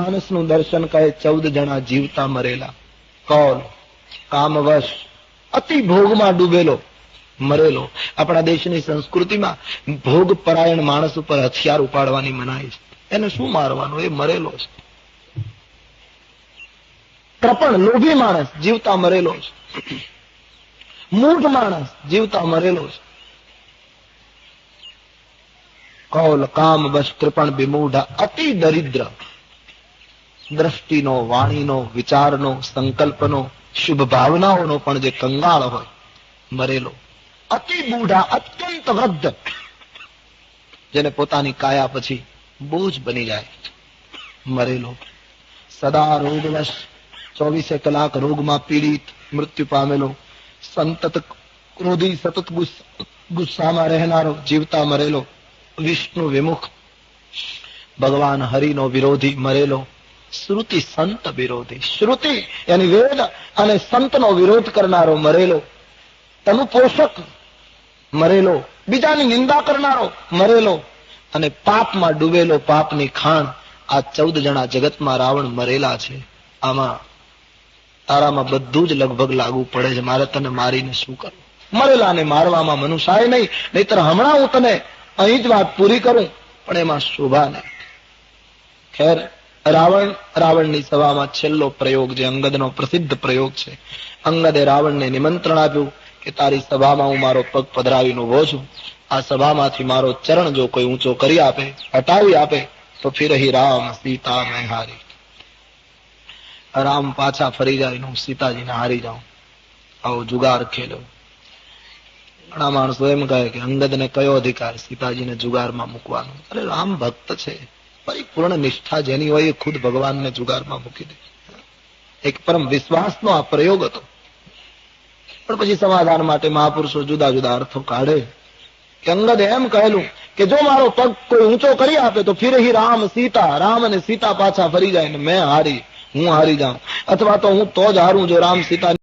માણસનું દર્શન કહે 14 જણા જીવતા મરેલા. કૌલ કામવશ અતિ ભોગમાં ડૂબેલો મરેલો. આપણા દેશની સંસ્કૃતિમાં ભોગ પરાયણ માણસ ઉપર હથિયાર ઉપાડવાની મનાઈ છે. એને શું મારવાનું? એ મરેલો છે. કૃપણ લોભી માણસ જીવતા મરેલો છે. મૂઢ માણસ જીવતા મરેલો છે. કૌલ કામ બસ કૃપણ વિમૂઢ અતિ દરિદ્ર, દ્રષ્ટિનો, વાણીનો, વિચારનો, સંકલ્પનો, શુભ ભાવનાઓનો પણ જે કંગાળ હોય મરેલો. અતિ બૂઢા અત્યંત વૃદ્ધ, જેને પોતાની કાયા પછી બોજ બની જાય મરેલો. સદા રોગવશ 24 કલાક રોગમાં પીડિત મૃત્યુ પામેલો. સંતત ક્રોધી, સતત ગુસ્સામાં રહેનારો જીવતા મરેલો. વિષ્ણુ વિમુખ, ભગવાન હરિનો વિરોધી મરેલો. શ્રુતિ સંત વિરોધી, શ્રુતિ યાની વેદ અને સંતનો વિરોધ કરનારો મરેલો. તનુ પોષક મરેલો, બીજાની નિંદા કરનારો મરેલો, અને પાપમાં ડૂબેલો, પાપની ખાણ. આ 14 જણા જગતમાં રાવણ મરેલા છે. આમાં તારામાં બધું જ લગભગ લાગુ પડે છે. મારે તને મારીને શું કરવું? મરેલાને મારવામાં મનુષ્ય નહીં, નહીતર હમણાં હું તને અહીં જ વાત પૂરી કરું, પણ એમાં શોભા નહીં. ખેર, રાવણની સભામાં છેલ્લો પ્રયોગ જે અંગદનો પ્રસિદ્ધ પ્રયોગ છે. અંગદે રાવણને નિમંત્રણ આપ્યું કે તારી સભામાં હું મારો પગ પધરાવીને ઉભો છું. આ સભામાંથી મારો ચરણ જો કોઈ ઊંચો કરી આપે, હટાવી આપે, તો ફિર હી રામ સીતા મેં હારી. રામ પાછા ફરી જાય ને હું સીતાજીને હારી જાઉં. આવો જુગાર ખેલ્યો. ઘણા માણસો એમ કહે કે અંગદને કયો અધિકાર સીતાજીને જુગારમાં મૂકવાનો? અરે રામ ભક્ત છે, પરિપૂર્ણ નિષ્ઠા જેની હોય એ ખુદ ભગવાનને જુગારમાં મૂકી દે. એક પરમ વિશ્વાસનો આ પ્રયોગ હતો. પણ પછી સમાધાન માટે મહાપુરુષો જુદા જુદા અર્થો કાઢે કે અંગદે એમ કહેલું કે જો મારો પગ કોઈ ઊંચો કરી આપે તો ફિર હી રામ સીતા, રામ અને સીતા પાછા ફરી જાય ને હું હારી જાઉં, અથવા તો હું તો જ હારું જો રામ સીતા